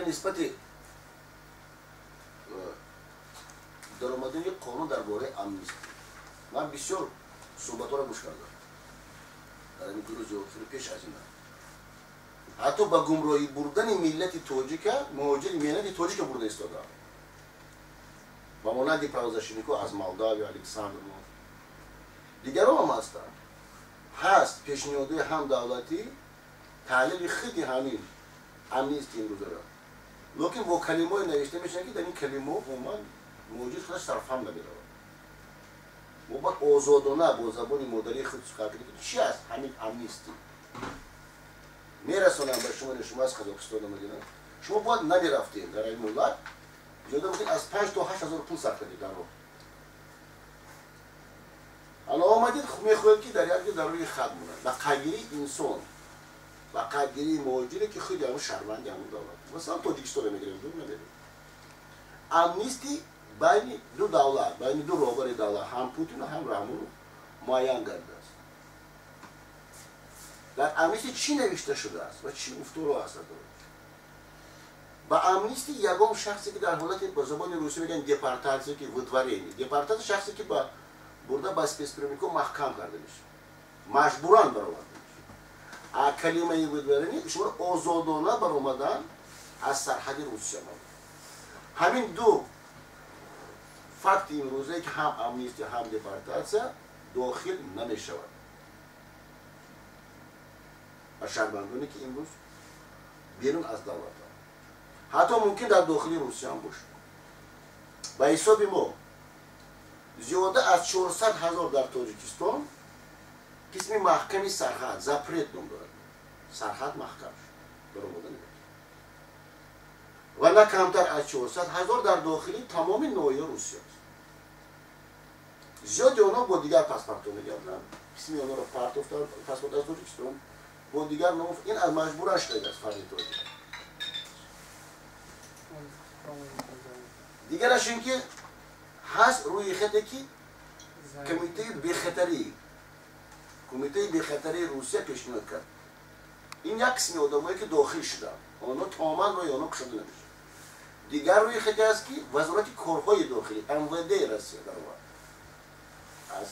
ولی نسبت در آمدن یک قانون درباره امنیستی من بسیار صحبت‌ها را گوش کردم در این دو روز پیش از این حتی با گمراهی بردن ملت تاجیک مهاجر ملت تاجیک برده ایستاده با مانند پروزشنیکو از مولداوی الکساندر دیگران هم هستند هست پیشنهادی هم دولتی تعلیل خیلی همین امنیستی امروز را لیکن با کلمه نوشته میشن که در این کلمه عموما موجود خودش طرف هم نمیره ما باید آزادانه با زبان مادری خود صحبت کنیم چی است همین امنیستی میرسونم به شما از قزاقستان آمدین شما باید نمیرفتین در این ملت زیاده بودین از 5 تا 8 هزار پول صرف کنید در رو الان آمدید میخواهید که در روی خط مونن و قدگیری انسان و قدگیری مهاجره که خیلی همون شرمند همون دولت مثلا تاجیکستان رو میگیریم دور نداریم امنیستی بین دو دولت بین دو رهبر دولت هم پوتین و هم رحمون معین کرده است در امنیستی چی نوشته شده است و چی افتورا است با امنیستی یگام شخصی که در حالت با زبان روسی میگن دپارتاسی که ودورینی دپارتاس شخصی که با برده با سپیسپریمیکو محکم کرده میشه مجبوران برآورده میشه کلمه ودورینی شما آزادانه برآمدن از سرحد روسیه همین دو فقط این روزه که هم امنیستی هم دپارتاسیا داخل نمیشود و شهروندانی که امروز بیرون از دولت حتی ممکن در داخل روسیه هم باشه به حساب ما زیاده از 400,000 در تاجیکستان قسمی محکمی سرحد زپرت نام دارد سرحد محکم شد و نه کمتر از 400,000 در داخلی تمام نوعی روسیه است زیادی آنها با دیگر پاسپورت میگردن قسمی آنها را پرت افتاد پاسپورت از تاجیکستان با دیگر نام این از مجبورش شده است فرد تاجیک دیگرش این که هست روی خطی که کمیته بیخطری روسیه پیشنهاد کرد این یک قسمی آدمایی که داخل شدن آنها تماما روی آنها کشیده نمیشه دیگر روی خطی است که وزارت کارهای داخلی MVD روسیه در واقع از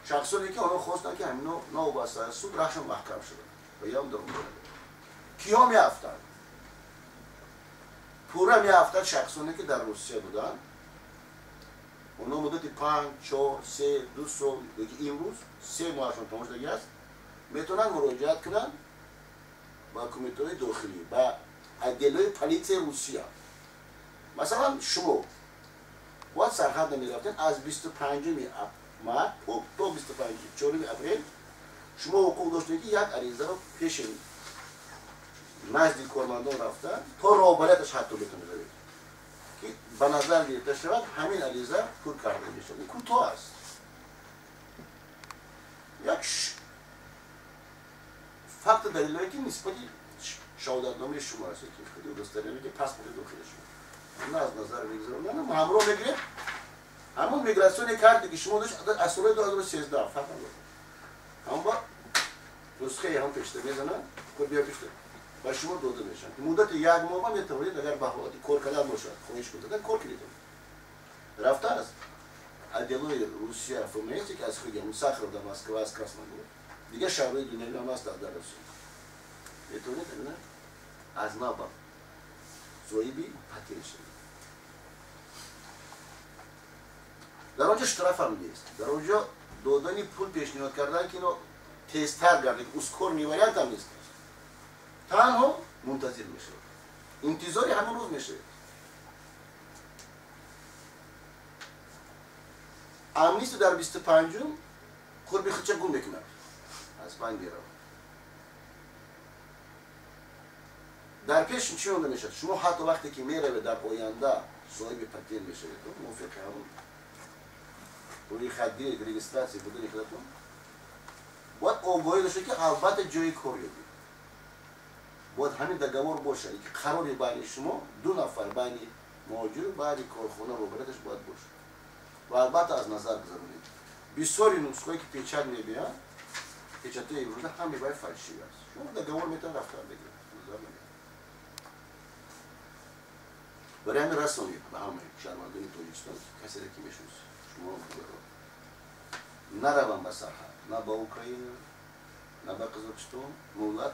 شخصانی که آنها خواستن که همین نوبسته از سود رهشون محکم شده و یا هم در اون کیا میافتند پورا میافتند شخصانی که در روسیه بودن اونا مدت 5 4 3 2 سال یکی امروز 3 ماهشون تمام شده است میتونن مراجعت کنن با کمیته داخلی با ادله پلیس روسیه مثلا شما وقت سرحد نمیرفتن از 25 ماه تا 25 اپریل شما حقوق داشتید که یک عریضه رو پیش نزد کارمندان رفتن تا رابطش حتی بتونید ببینید که به نظر گرفته شود همین عریضه پر کرده میشه این کوتاه است یک فقط دلیلی که نسبتی شهادتنامه شما است که خیلی دستوری که پاسپورت داخل شما از نظر میگذارم نه همراه بگیرید همون میگراسیون کارتی که شما داشت از سال 2013 فقط اما نسخه هم پیشته میزنن خود بیا پیشته و شما داده میشن مدت یک ماه میتونید اگر به حالت کار کردن باشد خواهش کنید کار کنید رفته است ادلای روسیه فرمایشی که از خودی همون ساخر در مسکو از کراسنگو دیگه شهرهای دنیایی هم هست در روسیه میتونید از ما با زویبی پتیل شد در آنجا اشتراف هم نیست در آنجا دادن پول پیشنهاد کردن که اینو تیزتر گردید اسکور میوریت هم نیست تنها منتظر میشه انتظاری همون روز میشه امنیست در 25 خود به خودش گم بکنه از بین بیره در پیش چی اونده میشه شما حتی وقتی که میره و در آینده صاحب پتین میشه تو موافق همون روی خدی رجیستراسی بودن خودتون باید آگاهی داشته که البته جای کار یابی باید همین دگوار باشه که قراری بین شما دو نفر بین مهاجر و بعد کارخانه رو براتش باید باشه و البته از نظر بذارید بسیاری نسخه‌ای که پیچک میبینن پیچک‌های امروزه همه باید فالشی است شما دگوار میتونن رفتار بگیرن برای همین رسانید به همه شهروندان تاجیکستان کسی را که میشناسید شما نروم به سرحد نه به اوکراین نه به قزاقستان ملت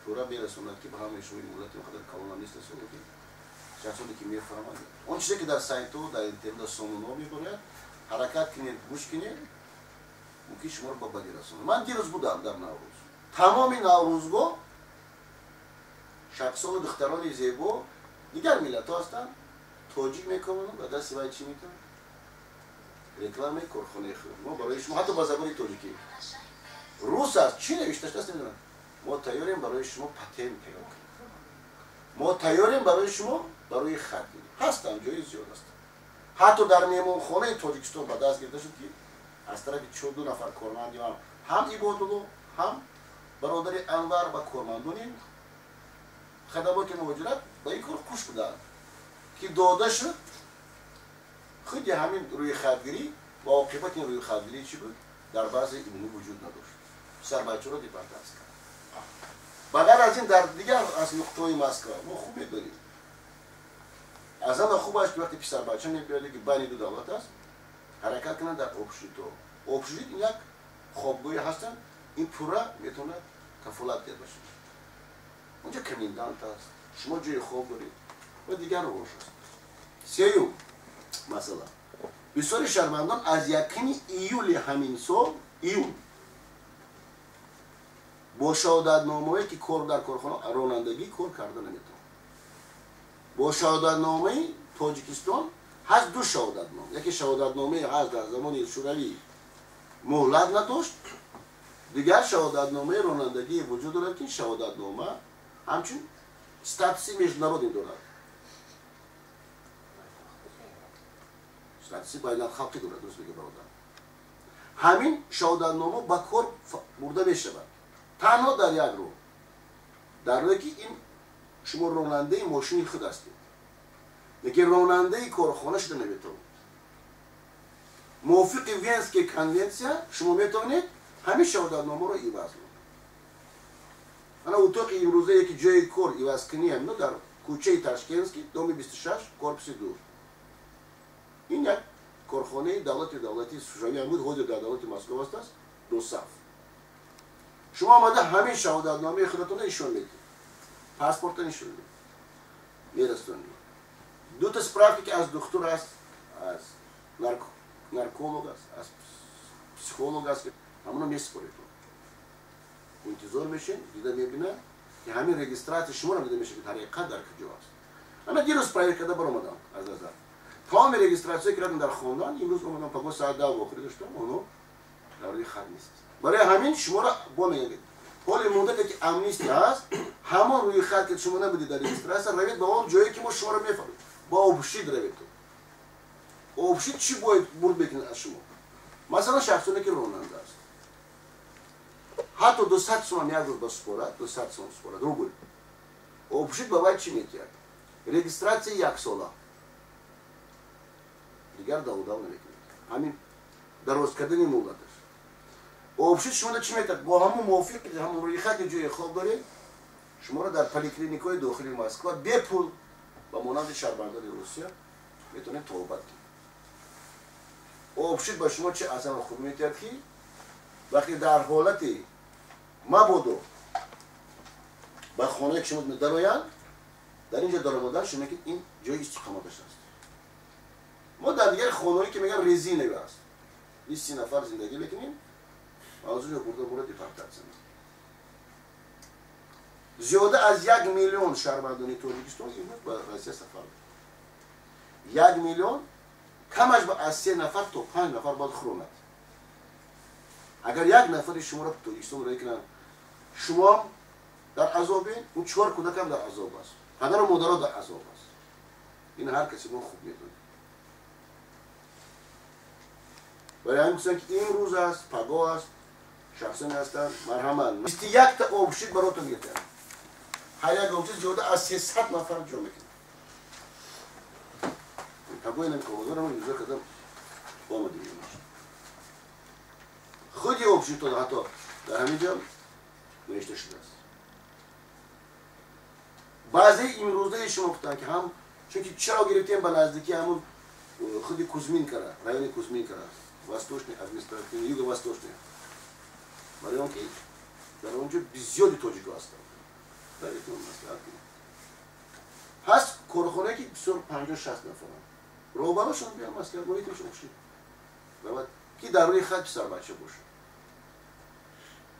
پورا برسوند که به همه شما ملت اینقدر کلونیست است که شخصی که میفهمند اون چیزی که در سایت و در اینترنت سامانه میکنند حرکت کنید گوش کنید ممکن شما رو به بدی رسونه. من دیروز بودم در نوروز تمام نوروزگاه شخصان و دختران زیبا دیگر ملت ها هستند توجیه میکنند و دست باید چی میکنند رکلام کارخانه خود ما برای شما حتی با زبان تاجیکی روس است چی نوشته است نمیدونم ما تیاریم برای شما پتنت پیدا کنیم ما تیاریم برای شما برای خط هستن جای زیاد است حتی در مهمانخانه تاجیکستان با دست گرفته شد که از طرف 42 نفر کارمند هم ایبادلو هم برادر انور و کارمندان خدمات مهاجرت با این کار کش بودند که داده شد خود همین روی خطگیری و عاقبت این روی خطگیری چی بود در بعضی ایمونی وجود نداشت سر بچه را دیپارتاس کرد بغیر از این در دیگر از نقطه مسکو ما خوب میدونیم از همه خوب است که وقتی پسر بچه میبیاده که بین دو دولت است حرکت کنند در اوبشیت این یک خوابگوی هستن این پورا میتونه کفالت داده باشه اونجا کمیندانت است شما جای خواب دارید و دیگر رو باشه سیوم مثلا بسیاری شهروندان از یکمی ایول همین سال ایول با شهادتنامه‌ای که کار در کارخانه رانندگی کار کرده نمیتونه با شهادتنامه تاجیکستان هست دو شهادتنامه یکی شهادتنامه هست در زمان شوروی مهلت نداشت دیگر شهادتنامه رانندگی وجود دارد که شهادتنامه همچون استاتوسی международный دارد استاتوسی بین‌الخلقی دارد درست میگه برادر همین شهادتنامه با کار برده میشود تنها در یک رو در روی که این شما راننده ماشین خود هستید لیکن راننده کارخانه شده نمیتونید موافق وینسکی کنونسیا شما میتونید همین شهادتنامه رو عوض کنید انا اتاق امروزه یکی جای کار عوض کنی هم در کوچه تاشکندسکی دوم 26 کورپس 2 این یک کارخانه دولتی سوژاوی هم بود حدود در دولت مسکو است دو صف شما آمده همین شهادتنامه خودتون نشون میدید پاسپورت نشون میدید میرستونید دو تا سپراوکی که از دکتر است از نارکولوگ است از پسیکولوگ است که همونو میسپرید انتظار میشین دیده میبینه که همین رجیسترات شما رو دیده میشه که حقیقت در کجا است اما دیروز پرایر کده برآمدم از نظر تمام رجیستراسیون که کردم در خاندان امروز اومدم پگاه ساعت 10 آخری داشتم اونو در روی خط نیست برای همین شما را با میگید حال مدتی که امنیستی هست همان روی خط که شما نبودید در رجیستراسیون روید با اون جایی که ما شما رو میفهمید با اوبشید روید اوبشید چی باید برد بکنید از شما مثلا شخصونه که راننده است حتی 200 سوم یک روز بسپارد 200 سوم بسپارد روبل اوبشید با باید چی میکرد رجیستراسی یک ساله دیگر داو نمیکنید همین درست کردن مولدش اوبشید شما چی میکرد با همون موافق همون روی خط جای خواب دارید شما را در پلیکلینیک‌های داخلی مسکو به پول با مانند شهروندان روسیه میتونید توبت کنید اوبشید با شما چه اثر خوب میکرد که وقتی در حالتی مبودو با خانه که شما درآیند در اینجا درآمدن شما که این جای استقامتش است ما در دیگر خانه‌ای که میگن رزینه است 20 نفر زندگی بکنیم از اونجا برده دیپارتاسیون زیاده از 1 میلیون شهروندان تاجیکستان امروز به روسیه سفر می‌کنند 1 میلیون کمش با از 3 نفر تا 5 نفر باید خروند اگر یک نفر شما را تاجیکستان رو کنن شما در عذابین اون 4 کودک هم در عذاب است پدر و مادر در عذاب است این هر کسی ما خوب میدونه برای همین کسانی که این روز است پگاه است شخصی هستند مرحمت 21 تا اوبشید براتون میگیرن هر یک اوبشید زیاده از 300 نفر جمع میکنه پگاه اینم کامودار هم اینجا کدام آمده میشه خودی اوبشید تو حتی در همینجا نوشته شده است بعضی این روزه شما گفتن که هم چونکه چرا گرفتیم به نزدیکی همون خود کوزمینکا رایون کوزمینکا وосточный административный юго-восточный برای اون که در اونجا بسیاری توجیک هستند در این مسئله هست کارخانه که بسیار 50-60 نفرن روبانشون بیان مسئله محیطشون شد و بعد کی در روی خط پسر بچه باشه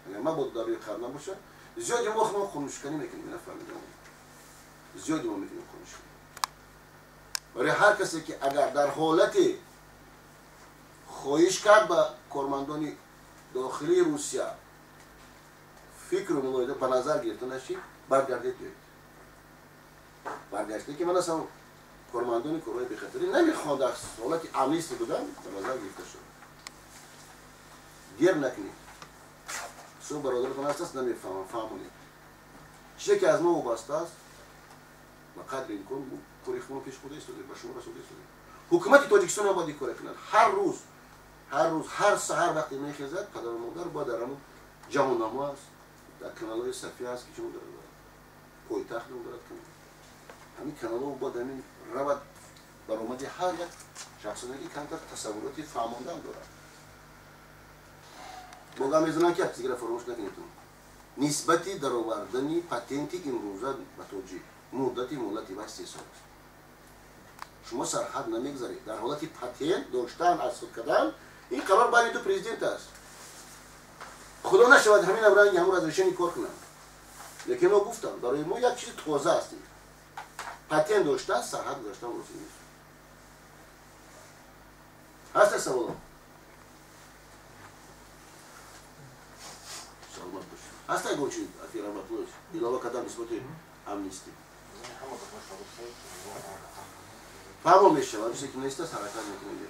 اگر ما بود در روی خط نباشه زیادی ما خونشکنی میکنیم نفهمیدم زیادی ما میکنیم خونشکنی برای هر کسی که اگر در حالت خواهش کرد به کارمندان داخلی روسیه فکر و ملاحظه به نظر گرفته نشید برگردید بیایید برگشته که من اصلا کارمندان کارهای بخطری نمیخوان در حالت امنیستی بودن به نظر گرفته شد گیر نکنید صبح برادرتون هست نمیفهمم فهمونید چیزی که از ما وابسته است و قدر امکان کاری خودمون پیش خود ایستاده به شما رسوده ایستاده حکومت تاجیکستان هم باید کار کنند هر سحر وقتی میخیزد پدر و مادر با در همون جواننامه است در کانال های صفی هست که چون داره پایتخت هم دارد کنید همین کانال ها با همین رود برآمد هر یک شخصانی که کمتر تصوراتی فهمانده هم دارد موقع میزنن که چیزی را فراموش نکنید نسبتی در آوردن پتنتی امروزه به توجیه مدتی مولتی و 3 سال است شما سرحد نمیگذارید در حالت پتنت داشتن از خود کردن این قرار برای تو پرزیدنت است خدا نشود همین امران همون از رشنی کار کنم لیکن ما گفتم برای ما یک چیز تازه است پتنت داشتن سرحد داشتن روزی نیست هست سوال سلامت باشید هست اگه چی افیر رحمتلوز علاوه کدام نسبت امنیستی فهمو میشه و بیشه که نیست است حرکت میکنید